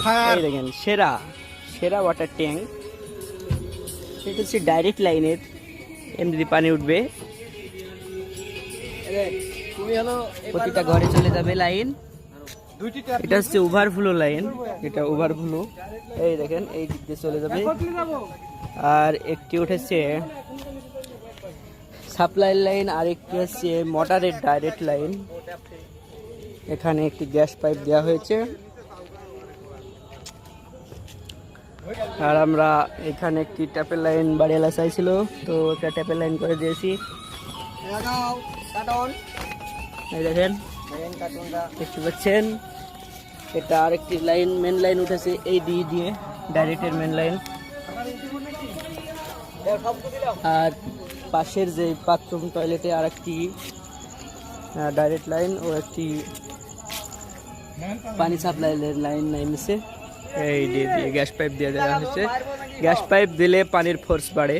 এই দেখেন সেরা সেরা ওয়াটার ট্যাঙ্ক। এটা হচ্ছে ডাইরেক্ট লাইনের, এমনি পানি উঠবে, প্রতিটা ঘরে চলে যাবে লাইন। এটা হচ্ছে ওভারফ্লো লাইন, এটা ওভারফ্লো, এই দেখেন এই দিক দিয়ে চলে যাবে। আর একটি উঠেছে সাপ্লাই লাইন, আর একটি হচ্ছে মোটরের ডাইরেক্ট লাইন। এখানে একটি গ্যাস পাইপ দেওয়া হয়েছে। আর আমরা এখানে একটি ট্যাপের লাইন বাড়িওয়ালা চাইছিল, তো একটা ট্যাপের লাইন করে দিয়েছি। এই দেখেন দেখতে পাচ্ছেন, এটা আরেকটি লাইন, মেন লাইন উঠেছে এই দিয়ে দিয়ে, ডাইরেক্টের মেন লাইন। আর পাশের যে বাথরুম টয়লেটে আরেকটি ডাইরেক্ট লাইন ও একটি পানি সাপ্লাইয়ের লাইন নামিয়েছে। এই দিয়ে দিয়ে গ্যাস পাইপ দিয়ে দেওয়া হয়েছে। গ্যাস পাইপ দিলে পানির ফোর্স বাড়ে।